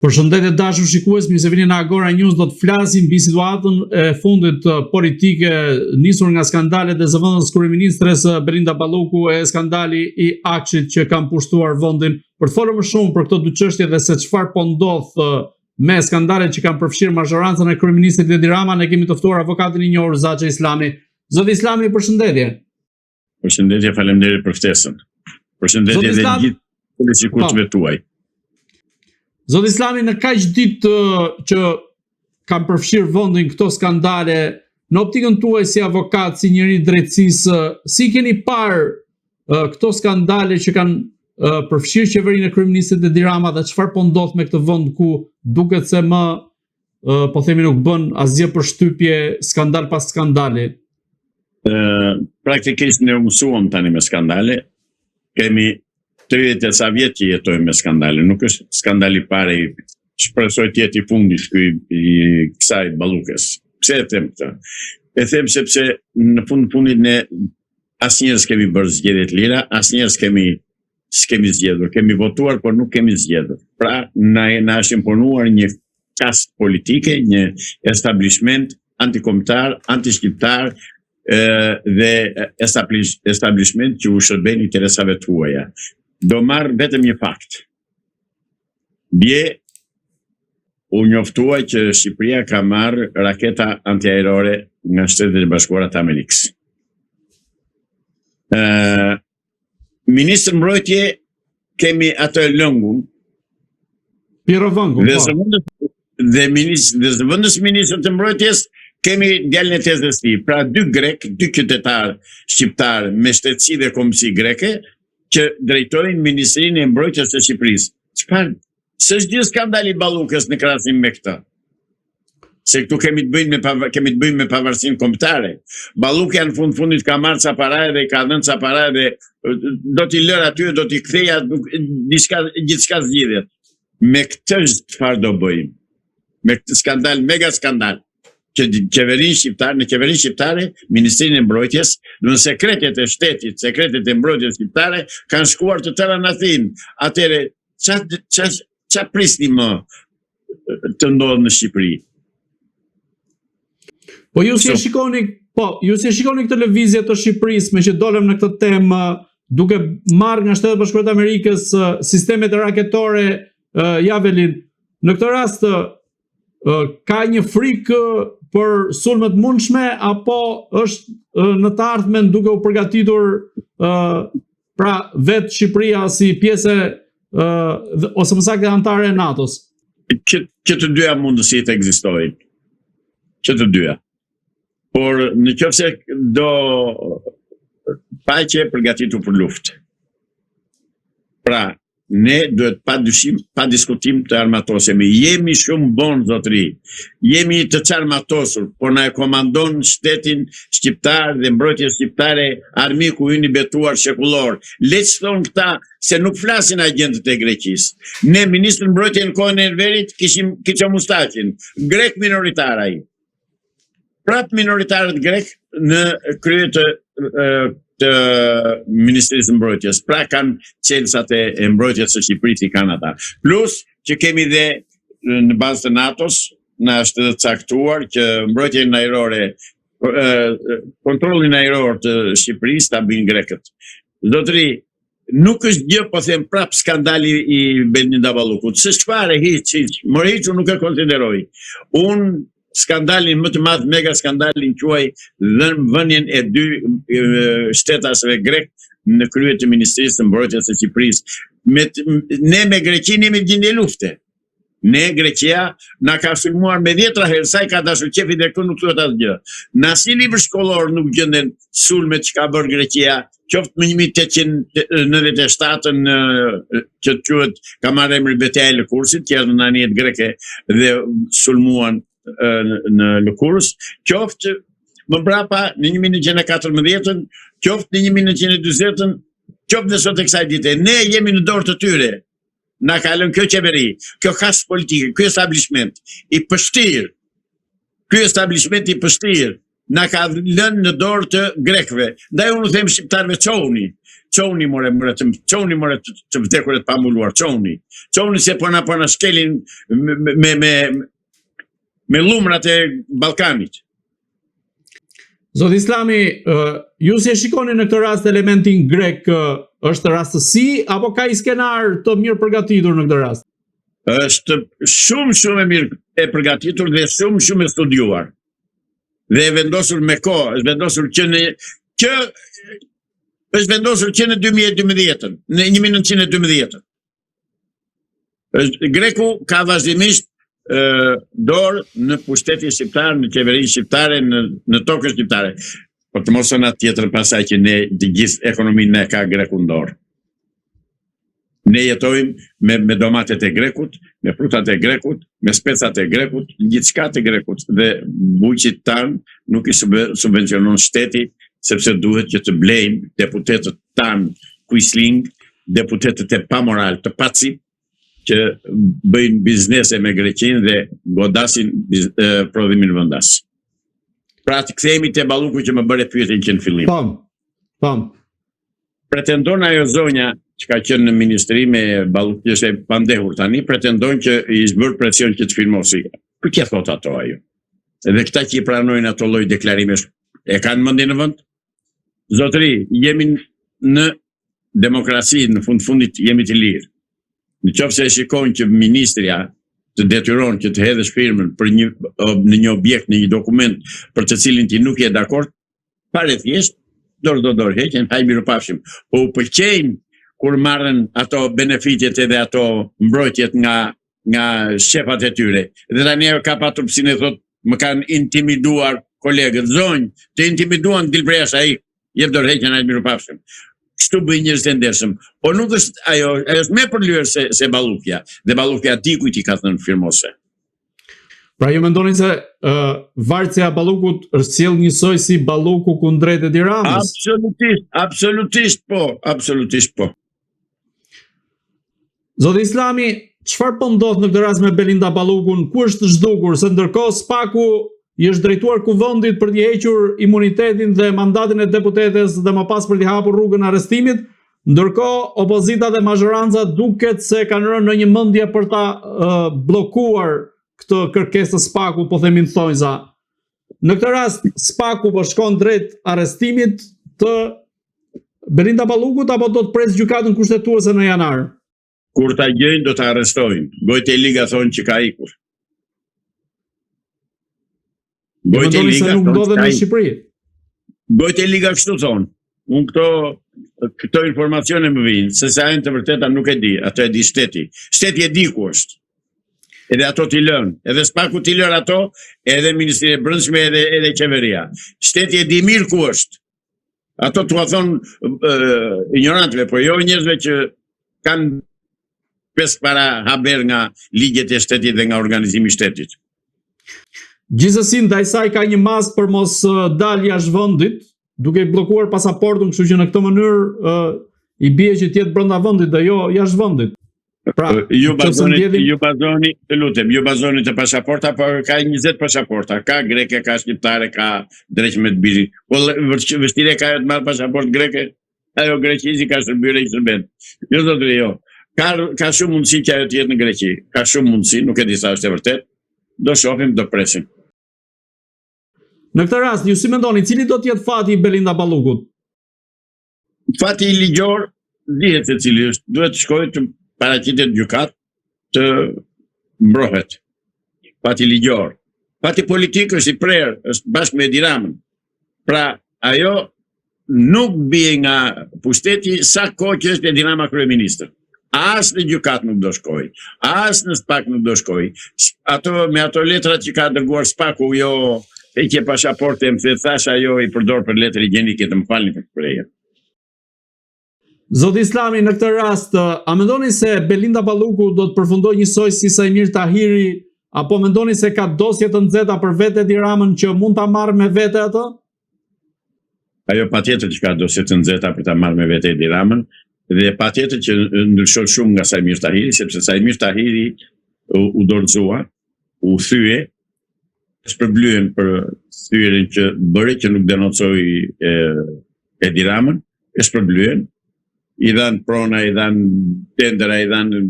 Përshëndetje dashur shikues, mirë se vini në Agora News. Do të flasim mbi situatën e fundit politike nisur nga skandalet e zëvendës kryeministres Belinda Balloku e skandali i Akshit që kanë pushtuar vendin. Për të folur më shumë për këto dy çështje dhe se çfarë po ndodh me skandalet që kanë përfshirë mazhorancën e kryeministrit Edi Rama, ne kemi të ftuar avokatin i njohur Zaxha Islami. Zoti Islami, përshëndetje. Përshëndetje, faleminderit për ftesën. Përshëndetje dhe gjithë politikutëve tuaj. Zoti Islami, në kaq ditë që kanë përfshirë vendin këto skandale, në optikën tuaj si avokat, si njëri i drejtësisë, si keni parë këto skandale që kanë përfshirë qeverinë e kryeministit Edi Rama dhe çfarë po ndodh me këtë vend ku duket se më po themi nuk bën asgjë për shtypje, skandal pas skandali? Praktikisht ne mësuam tani me skandale. Kemi 30 sa vjet që jetojmë me skandale, nuk është skandali pare, shpresoj të jetë i fundit i kësaj Ballukës. Pse e them këtë? E them sepse në fundit ne asnjëherë s'kemi bërë zgjedhje të lira, asnjëherë s'kemi zgjedhur, kemi votuar por nuk kemi zgjedhur. Pra na është imponuar një kast politike, një establishment antikombëtar, antishqiptar dhe establishment që u shërben interesave tuaja. Do marr vetëm një fakt. Bie u njoftua që Shqipëria ka marrë raketa antiaerore nga Shtetet e Bashkuara të Amerikës. Ministri mbrojtje kemi atë lëngun. Piero Vangu. Dhe zëvendës ministrit të mbrojtjes kemi djalin e tezës tij. Pra dy grek, dy qytetar shqiptar me shtetësi dhe kombësi greke që drejtojnë Ministrinë e Mbrojtjes së Shqipërisë. Çfarë? S'është gjë skandali Ballukës në krahasim me këtë. Se këtu kemi të bëjmë me pavarësinë kombëtare. Balluka në fundit ka marrë ca para dhe ka dhënë ca para dhe do t'i lër aty, do t'i ktheja gjithçka zgjidhet. Me këtë çfarë do bëjmë? Me këtë skandal, mega skandal. Që në qeverinë shqiptare, Ministrinë e Mbrojtjes, në sekretet e shtetit, sekretet e mbrojtjes shqiptare, kanë shkuar të tëra në Athinë. Atëre, qa prisni më të ndodhë në Shqipëri? Po ju si shikoni këtë lëvizje të Shqipërisë, me që dolem në këtë temë, duke marrë nga Shtetet e Bashkuara të Amerikës sistemet raketore, Javelin, në këtë rast ka një frikë për sulmet mundshme, apo është në të ardhmen duke u përgatitur pra vetë Shqipëria si pjesë ose më saktë anëtare e NATO-s? Që të dyja mundësitë ekzistojnë. Që të dyja. Por nëse do paqe përgatitur për luftë. Pra ne duhet pa dyshim, pa diskutim të armatosemi. Jemi shumë bon, zotëri. Jemi të çarmatosur, por na e komandon shtetin shqiptar dhe mbrojtja shqiptare, armiku ynë i betuar shekullor. Le të thonë këta se nuk flasin agjentët e Greqisë. Ne ministrin mbrojtje në kohën e Enverit kishim Kiço Mustaqin, grek minoritar ai. Prap minoritarët grek në krye të Ministrisë Mbrojtjes. Pra kanë qelsat e mbrojtjes së Shqipërisë kanë ata. Plus që kemi dhe në bazë të NATO-s, na është të caktuar që mbrojtjen ajrore, kontrollin ajror të Shqipërisë ta bëjnë grekët. Zotëri, nuk është gjë, po them prap skandali i Belinda Ballukut. S'është fare hiç, hiç nuk e konsideroj. Unë skandalin më të madh, mega skandalin quaj vënien e dy shtetasve grek në krye të Ministrisë së Mbrojtjes së Shqipërisë. Ne me Greqinë jemi gjendje lufte. Ne Greqia na ka sulmuar me 10 herë, sa i ka dashur qefi dhe këtu nuk thuhet asgjë. Në asnjë libër shkollor nuk gjenden sulmet që ka bërë Greqia, qoftë më 1897 që quhet ka marrë emrin Betejë e Lëkurësit, që janë në anijet greke dhe sulmuan në Lëkurës, qoftë më mbrapa në 1914, qoftë në 1920, qoftë në sot e kësaj dite. Ne jemi në dorë të tyre. Na ka lënë kjo qeveri, kjo kastë politike, kjo establishment i pështirë, na ka lënë në dorë të grekëve. Ndaj unë them shqiptarëve çohuni. Çoni more të vdekurit pa mbuluar, çoni se po na shkelin me lumrat e Ballkanit. Zoti Islami, ju si e shikoni në këtë rast elementin grek, është rastësi apo ka i skenar të mirë përgatitur në këtë rast? Është shumë e mirë e përgatitur dhe shumë e studiuar. Dhe e vendosur me kohë, është vendosur që në 2012, në 1912. Greku ka vazhdimisht dorë në pushtetin shqiptar, në qeverinë shqiptare, në tokën shqiptare. Por të mos ona tjetër pasaj që ne të gjithë ekonominë ka Greku në dorë. Ne jetojmë me domatet e Grekut, me frutat e Grekut, me specat e Grekut, gjithçka të Grekut dhe buqit tanë nuk i subvencionon shteti, sepse duhet që të blejmë deputetët tanë kuisling, deputetët e pamoral të paci, që bëjnë biznese me Greqinë dhe godasin prodhimin vendas. Pra të kthehemi te Balluku që më bëre pyetjen që në fillim. Pam. Pretendon ajo zonja që ka qenë në ministri me Balluku, që është e pandehur tani, pretendon që i zbër presion që të firmosi. Për çfarë thot ato ajo? Edhe këta që i pranojnë ato lloj deklarimesh e kanë mendjen në vend? Zotëri, jemi në demokraci, në fundit jemi të lirë. Në qoftë se e shikojnë që ministria të detyron që të hedhësh firmën për në një objekt, në një dokument për të cilin ti nuk je dakord, pare thjesht, dorë heqen, haj mirupafshim. Po u pëlqejnë kur marrën ato benefitet edhe ato mbrojtjet nga shefat e tyre. Dhe tani ka patur psinë thot, më kanë intimiduar kolegët, zonjë, të intimiduan dilbresh ai, jep dorë heqen, haj mirupafshim. Kështu bëjnë njerëz të ndershëm. Po nuk është ajo është më përlyer se Ballukja. Dhe Ballukja di kujt i ka thënë firmose. Pra ju mendoni se varësia e Ballukut është sjell njësoj si Balluku kundrejt Edi Ramës? Absolutisht po. Zoti Islami, çfarë po ndodh në këtë rast me Belinda Ballukun? Ku është zhdukur? Se ndërkohë Spaku i është drejtuar kuvendit për t'i hequr imunitetin dhe mandatin e deputetes dhe më pas për t'i hapur rrugën arrestimit, ndërkohë opozita dhe mazhoranca duket se kanë rënë në një mendje për ta bllokuar këtë kërkesë të Spakut, po themin thonjza. Në këtë rast Spaku po shkon drejt arrestimit të Belinda Ballukut apo do të pres gjykatën kushtetuese në janar? Kur ta gjejnë do ta arrestojnë. Gojtë e Liga thonë që ka ikur. Gojtë e Liga nuk ndodhen në Shqipëri. Gojtë e Liga kështu thonë. Unë këto informacione më vinë, se sa janë të vërteta nuk e di, ato e di shteti. Shteti e di ku është. Edhe ato t'i lënë, edhe Spaku t'i lërë ato, edhe Ministri e Brendshme edhe qeveria. Shteti e di mirë ku është. Ato t'ua thonë ignorantëve, po jo njerëzve që kanë pes para haber nga ligjet e shtetit dhe nga organizimi i shtetit. Gjithsesi ndaj saj ka një masë për mos dalë jashtë vendit, duke i bllokuar pasaportën, kështu që në këtë mënyrë i bie që të jetë brenda vendit dhe jo jashtë vendit. Pra, ju bazoni të pasaporta, po ka 20 pasaporta, ka greke, ka shqiptare, ka drejtme të biri. Po vështire ka të marrë pasaport greke, ajo greqizi ka shërbyer i shërben. Jo zotëri, jo. Ka shumë mundësi që ajo të jetë në Greqi. Ka shumë mundësi, nuk e di sa është e vërtet. Do shohim, do presim. Në këtë rast, ju si mendoni, cili do të jetë fati i Belinda Ballukut? Fati i ligjor dihet se cili është. Duhet të shkojë të paraqitet gjykat të mbrohet. Fati ligjor. Fati politik është i prerë, është bashkë me Edi Ramën. Pra, ajo nuk bie nga pushteti sa kohë që është Edi Rama kryeministër. As në gjykat nuk do shkoj, as në Spak nuk do shkoj. Me ato letrat që ka dërguar Spaku, jo heqje pasaporte, më thash ajo i përdor për letër higjienike, të më falni për shprehjen. Zoti Islami, në këtë rast, a mendoni se Belinda Balluku do të përfundojë njësoj si Sajmir Tahiri, apo mendoni se ka dosje të nxehta për vetë Edi Ramën që mund ta marrë me vete atë? Ajo patjetër që ka dosje të nxehta për ta marrë me vete Edi Ramën, dhe patjetër që ndryshon shumë nga Sajmir Tahiri, sepse Sajmir Tahiri u dorëzua, u thye, shpërblyen për thyrjen që bëri, që nuk denocoi Edi Ramën, e shpërblyen, i dhanë prona, i dhanë tendera, i dhanë...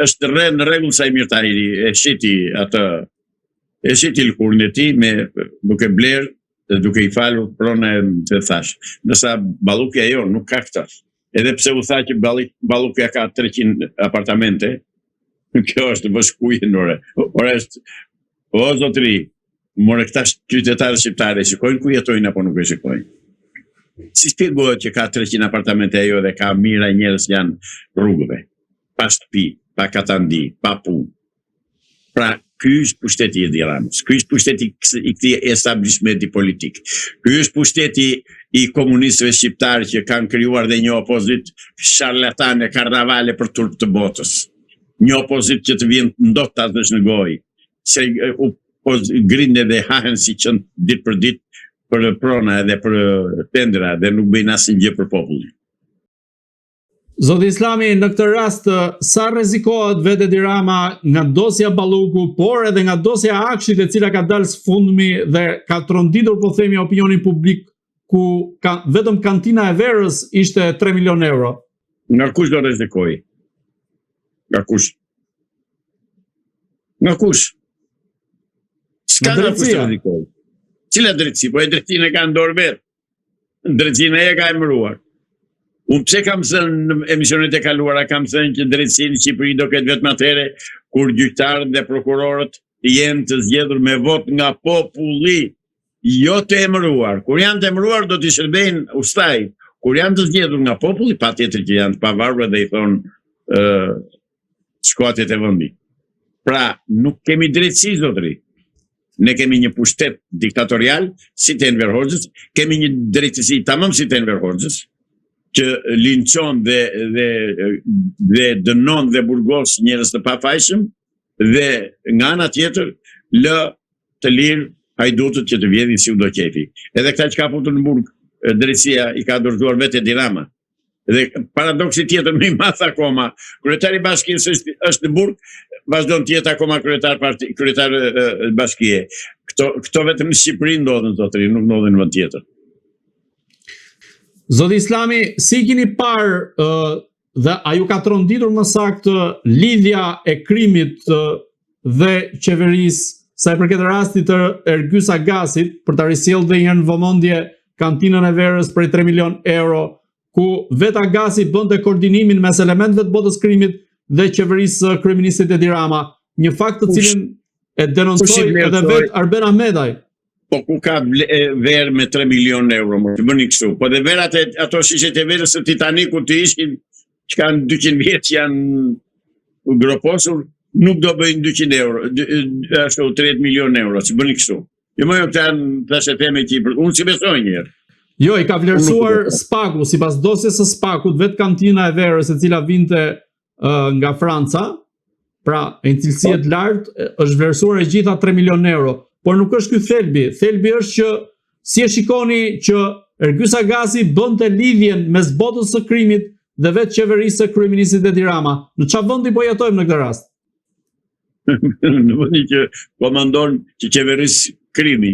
është në rregull sa i Mirtahiri, e shiti atë, e shiti lëkurën e tij me duke blerë dhe duke i falur prona të thash. Nësa Ballukja jo nuk ka këtë. Edhe pse u tha që Ballukja ka 300 apartamente, kjo është bashkuje nore. Ora është, o zotëri, more këta qytetarë shqiptare shikojnë ku jetojnë apo nuk e shikojnë. Si shpjegohet që ka 300 apartamente ajo dhe ka mira njerëz janë rrugëve, pa shtëpi, pa katandi, pa punë. Pra, ky është pushteti i Edi Ramës, ky është pushteti i këtij establishmenti politik. Ky është pushteti i komunistëve shqiptarë që kanë krijuar dhe një opozit sharlatane, karnavale për turp të botës. Një opozit që të vjen ndot ta dësh në gojë, se grinde dhe hahen si qënë ditë për ditë për prona edhe për tendera dhe nuk bëjnë asnjë për popullin. Zoti Islami, në këtë rast, sa rrezikohet vetë Edi Rama nga dosja Balluku, por edhe nga dosja Akshit e cila ka dalë sfundmi dhe ka tronditur, po themi, opinionin publik, ku vetëm kantina e verës ishte 3 milion euro. Nga kush do rrezikoj? Nga kush? Nga kush? S'ka nga kush të rrezikoj. Cila drejtësi? Po e drejtësinë e ka në dorë vetë. Drejtësinë e ka emëruar. Unë pse kam thënë në emisionet e kaluara, kam thënë që drejtësinë në Shqipëri do ketë vetëm atëherë kur gjyqtarët dhe prokurorët jenë të zgjedhur me vot nga populli, jo të emëruar. Kur janë të emëruar do t'i shërbejnë ustaj. Kur janë të zgjedhur nga populli, patjetër që janë të pavarur dhe i thonë shkuatet e vendit. Pra, nuk kemi drejtësi, zotëri. Ne kemi një pushtet diktatorial si të Enver Hoxhës, kemi një drejtësi tamam si të Enver Hoxhës, që linçon dhe dënon dhe burgos njerëz të pafajshëm dhe nga ana tjetër lë të lirë hajdutët që të vjedhin si u do qefi. Edhe këta që ka futur në burg, drejtësia i ka dorëzuar vetë Edi Rama. Dhe paradoksi tjetër më i madh akoma, kryetari i bashkisë është në burg, vazhdon të jetë akoma kryetar bashkie. Këto vetëm në Shqipëri ndodhen, zotëri, nuk ndodhen në vend tjetër. Zoti Islami, si keni parë dhe a ju ka tronditur më saktë lidhja e krimit dhe qeverisë sa i përket rastit të Ergjys Agasit për ta risjellë dhe një në vëmendje kantinën e verës për 3 milion euro, ku vetë Agasi bënte koordinimin mes elementëve të botës krimit dhe qeverisë kryeministit Edi Rama, një fakt të cilin e denoncoi edhe vetë Arben Ahmedaj. Po ku ka verë me 3 milion euro, që bëni kështu. Po dhe verat ato shishet e verës së Titaniku të ishin, që kanë 200 vjetë që janë groposur, nuk do bëjnë 200 euro, ashtu 30 milion euro, që bëni kështu. Jo më jo këta të sheteme që unë si besoj njërë. Jo, i ka vlerësuar Spaku, sipas dosjes së Spakut, vetë kantina e verës e cila vinte nga Franca, pra e në cilësie të lartë, është vlerësuar e gjitha 3 milion euro. Por nuk është ky thelbi. Thelbi është që si e shikoni që Ergjys Agasi bënte lidhjen mes botës së krimit dhe vetë qeverisë së kryeministit Edi Rama. Në çfarë vendi po jetojmë në këtë rast? Në vendi që komandon që qeverisë krimi,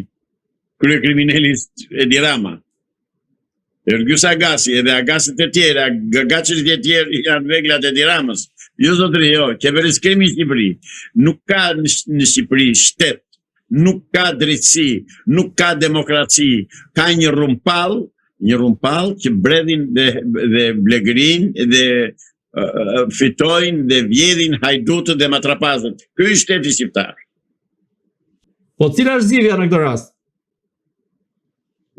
kryekriminalit Edi Rama. Ergjys Agasi edhe Agasit e tjerë, Agasit e tjerë janë reglat e Edi Ramës. Jo zotëri, jo, qeverisë krimi në Shqipëri. Nuk ka në Shqipëri shtet. Nuk ka drejtësi, nuk ka demokraci, ka një rumpall që bredhin dhe blegrin dhe fitojnë dhe vjedhin hajdutët dhe matrapazët. Ky është shteti shqiptar. Po cila është zgjidhja në këtë rast?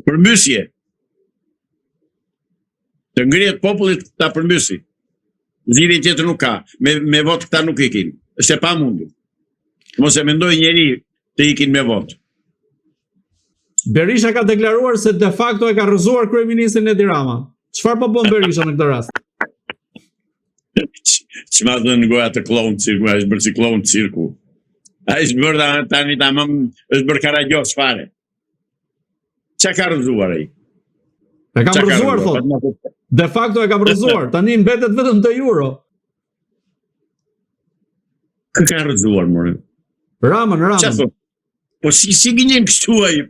Përmbysje. Të ngrihet popullit ta përmbysi. Zgjidhje tjetër nuk ka. Me votë këta nuk ikin. Është e pamundur. Mos e mendoj njeri të ikin me votë. Berisha ka deklaruar se de facto e ka rrëzuar kryeministrin Edi Rama. Çfarë po bën Berisha në këtë rast? Ç'ma dhën goja të kloun cirku, ai është bërë si kloun cirku. Ai është bërë tani tamam, është bërë karagjos fare. Ç'a ka rrëzuar ai? E ka rrëzuar thotë. De facto e ka rrëzuar. Tani mbetet vetëm de juro. Kë ka rrëzuar more? Ramën. Po si gjenjen kështu ai?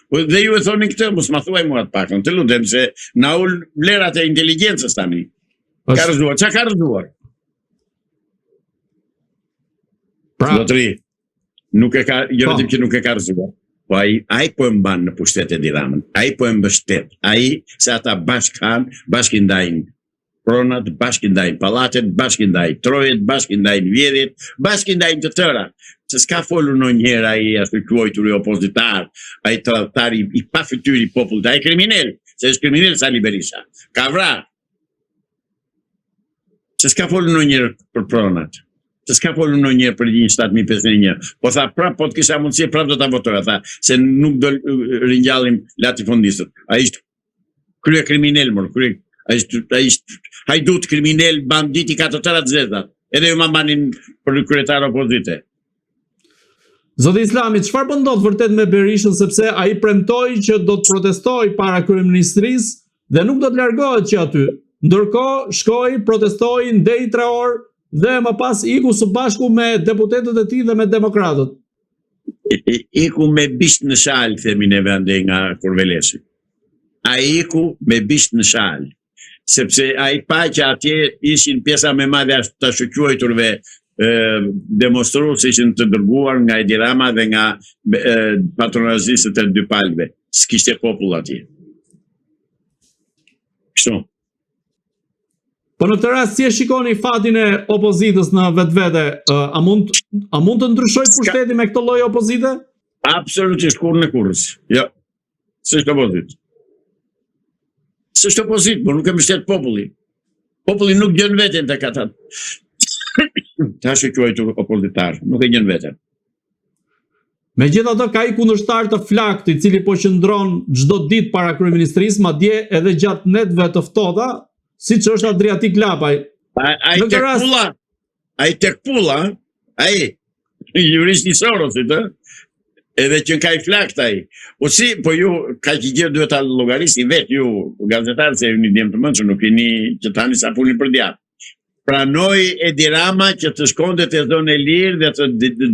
Po dhe ju e thoni këtë, mos ma thuaj mua të pakën, të lutem se na ul vlerat e inteligjencës tani. Ka rëzuar, çka ka rëzuar? Pra, Zotëri, nuk e ka, jo vetëm që nuk e ka rëzuar, po ai po e mban në pushtet Edi Ramën, ai po e mbështet, ai se ata bashkë i ndajnë pronat, bashkë i ndajnë pallatet, bashkë i ndajnë trojet, bashkë i ndajnë vjedhjet, bashkë i ndajnë të tëra. Se s'ka folur ndonjëherë ai ashtu quajtur opozitar, ai tradhtari i pa fytyrë i popullit, ai kriminal, se është kriminal Sali Berisha. Ka vrarë. Se s'ka folur ndonjëherë për pronat. Se s'ka folur ndonjëherë për 1.751. Po tha prap po të kisha mundësi prap do ta votoja, tha se nuk do ringjallim latifondistët. Ai është krye kriminal, ai është hajdut kriminal, bandit i ka të tëra të zezat. Edhe ju ma banin për kryetar opozite. Zoti Islami, çfarë po ndodh vërtet me Berishën, sepse ai premtoi që do të protestojë para kryeministrisë dhe nuk do të largohet që aty. Ndërkohë shkoi, protestoi, ndej 3 orë dhe më pas iku së bashku me deputetët e tij dhe me demokratët. Iku me bisht në shal, themi neve ande nga Kurvelesi. Ai iku me bisht në shal, sepse ai pa që atje ishin pjesa më madhe të shquajturve demonstrues ishin të dërguar nga Edi Rama dhe nga patronazistët e dy palëve. S'kishte popull atje. Kështu. Po në këtë rast si e shikoni fatin e opozitës në vetvete? A mund të ndryshojë pushteti me këtë lloj opozite? Absolutisht kurrë në kurrës. Jo. S'është opozit. S'është opozit, por nuk e mbështet populli. Populli nuk gjen veten tek ata. Ta shquajtur opozitar, nuk e gjen veten. Megjithatë ka i kundërshtar të flakt i cili po qëndron çdo ditë para kryeministrisë, madje edhe gjatë netëve të ftohta, siç është Adriatik Lapaj. Ai tek pulla, ai juristi i Sorosit, edhe që ka i flakt ai. Po ju ka që gjë duhet ta llogarisni vet ju gazetarë se ju një djem të mëndshëm, nuk jeni që tani sa puni për djathtë. Pranoi Edi Rama që të shkonte te zonë e lirë dhe të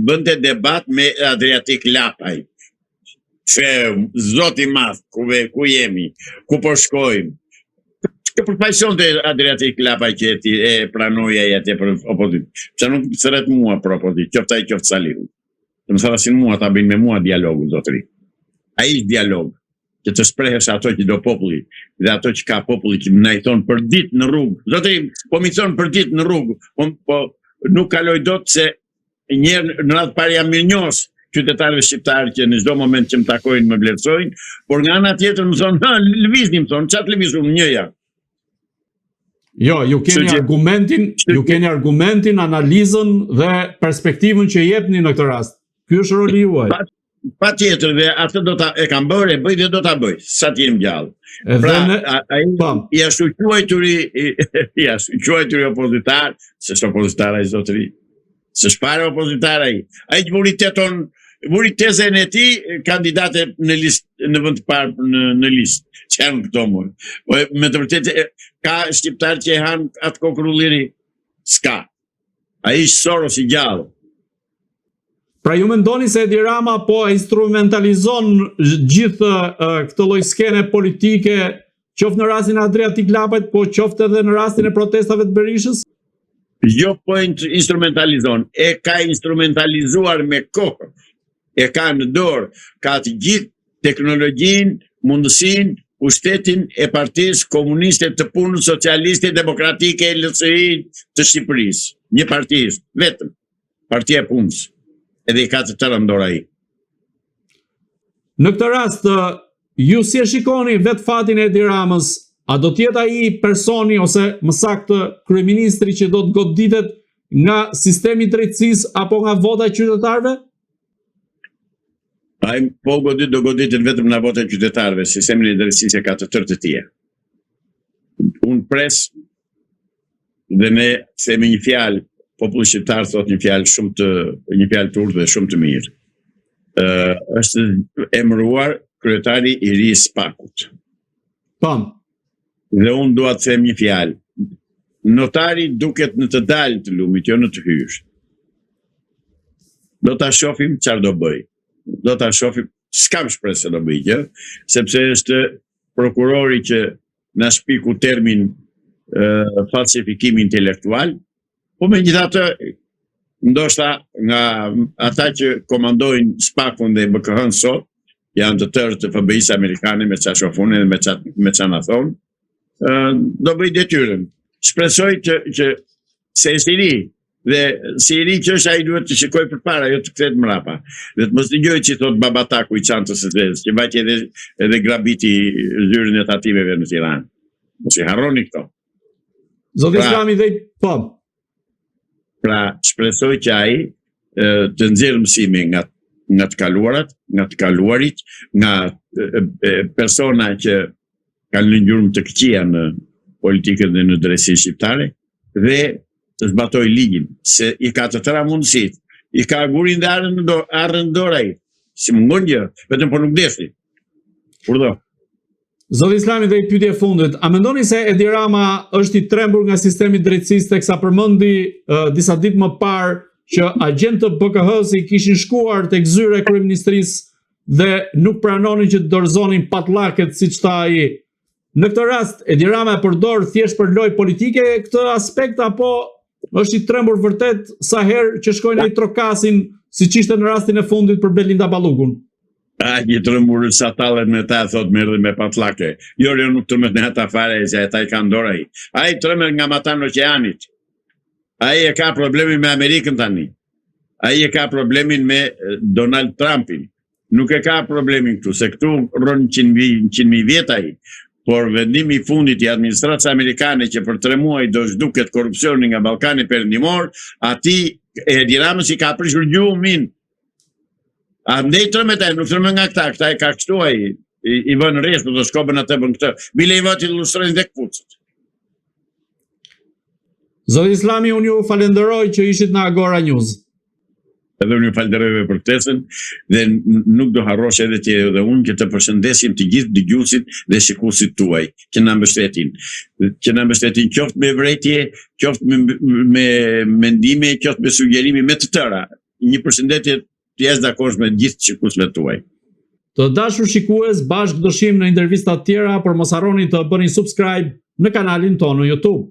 bënte debat me Adriatik Lapaj. Se zoti i madh, ku jemi, ku po shkojmë. Që përfaqësonte Adriatik Lapaj që e pranoi ai atje për opozitë. Pse nuk thret mua për opozitë, qoftë ai qoftë Saliu. Të më tharasin mua ta bëjnë me mua dialogu, zotëri. Ai është dialog, që të shprehesh ato që do populli dhe ato që ka populli që më thonë për ditë në rrugë. Zotëri, po mi thonë për ditë në rrugë, po nuk kaloj dot se njerë në radhë parë jam mirënjohës qytetarëve shqiptarë që në çdo moment që më takojnë më vlerësojnë, por nga ana tjetër më thonë, lëvizni më thonë, çfarë lëvizun njëja. Jo, ju keni argumentin, analizën dhe perspektivën që jepni në këtë rast. Ky është roli juaj. Pa tjetër dhe atë do ta e kam bërë, e bëj dhe do ta bëj, sa t'jem gjallë. Pra, i ashtu quajturi opozitar, se është opozitar ai zotëri. Se shpare opozitar ai. Ai që vuri tezën e tij kandidate në listë në vend të parë në listë. Çan këto më. Po me të vërtetë ka shqiptar që e han atë kokrulli. S'ka. Ai është Soros i gjallë. Pra ju mendoni se Edi Rama po instrumentalizon gjithë këtë lloj skene politike, qoftë në rastin e Adriatik Lapajt, po qoftë edhe në rastin e protestave të Berishës? Jo po instrumentalizon, e ka instrumentalizuar me kohë. E ka në dorë, ka të gjithë teknologjinë, mundësinë, pushtetin e Partisë Komuniste të Punës Socialiste Demokratike LSI të Shqipërisë. Një partisë, vetëm. Partia e Punës. Edhe i ka të tërë ndora ai. Në këtë rast, ju si e shikoni vetë fatin e Edi Ramës, a do t'jetë ai personi ose më saktë kryeministri që do të goditet nga sistemi i drejtësisë apo nga vota e qytetarëve? Ai po do goditet vetëm nga vota e qytetarëve, sistemi i drejtësisë ka të tërë të tjerë. Unë pres dhe ne themi një fjalë. Populli shqiptar thot një fjalë turp dhe shumë të mirë. Është emëruar kryetari i ri i Spakut. Pam. Dhe unë dua të them një fjalë. Notari duket në të dalë të lumit, jo në të hyrë. Do ta shohim çfarë do bëj. Do ta shohim, s'kam shpresë se do bëj gjë, sepse është prokurori që na shpiku termin falsifikim intelektual, po megjithatë, ndoshta nga ata që komandojnë SPAK-un dhe BKH-n sot, janë të tërë të FBI-s amerikane me qa shofune dhe me qa na thonë, do bëj detyrën. Shpresoj që se Siri dhe Siri që është ai duhet të shikoj përpara, jo të kthehet mrapa. Dhe të mos dëgjoj që thot babataku i çantës së vezës, që vajte edhe grabiti zyrën e tatimeve në Tiranë. Mos i harroni këto. Zoti Islami dhe po. Pra, shpresoj që ai të nxjerrë mësime nga të kaluarat, nga të kaluarit, nga persona që kanë në gjurmë të këqija në politikën dhe në drejtësinë shqiptare dhe të zbatoj ligjin, se i ka të tëra mundësit, i ka gurin dhe arën dorë ai, si mungon gjë, vetëm po nuk desi. Kurdo. Zoti Islami dhe i pyetje fundit, a mendoni se Edi Rama është i trembur nga sistemi i drejtësisë teksa përmendi disa ditë më parë që agjentë të BKH-s i kishin shkuar tek zyra e kryeministrisë dhe nuk pranonin që të dorëzonin patllaket siç tha ai. Në këtë rast, Edi Rama e përdor thjesht për lojë politike këtë aspekt apo është i trembur vërtet sa herë që shkojnë ai trokasin siç ishte në rastin e fundit për Belinda Ballukun? I trembur sa tallet me ta thot merr me patllake. Jo, nuk trembet në ata fare se ata i kanë dorë ai. Ai trembet nga mata në oqeanit. Ai e ka problemin me Amerikën tani. Ai e ka problemin me Donald Trumpin. Nuk e ka problemin këtu, se këtu rron 100.000 vjet ai. Por vendimi i fundit i administratës amerikane që për 3 muaj do zhduket korrupsioni nga Ballkani Perëndimor, ati Edi Ramës i ka prishur gjumin. Andej trembet, nuk trembet nga këta e ka kështu ai, i vën rresht do të shkopën atë bën këtë. Bile i vati lustrojnë dhe këpucët. Zoti Islami, unë ju falenderoj që ishit në Agora News. Edhe unë ju falenderoj për ftesën dhe nuk do harrosh edhe ti edhe unë që të përshëndesim të gjithë dëgjuesit dhe shikuesit tuaj që na mbështetin. Që na mbështetin qoftë me vërejtje, qoftë me mendime, qoftë me sugjerime, me të tëra. Një përshëndetje të jashtëzakonshme gjithë shikuesve tuaj. Të dashur shikues, bashkë do shihim në intervista të tjera, por mos harroni të bëni subscribe në kanalin tonë në YouTube.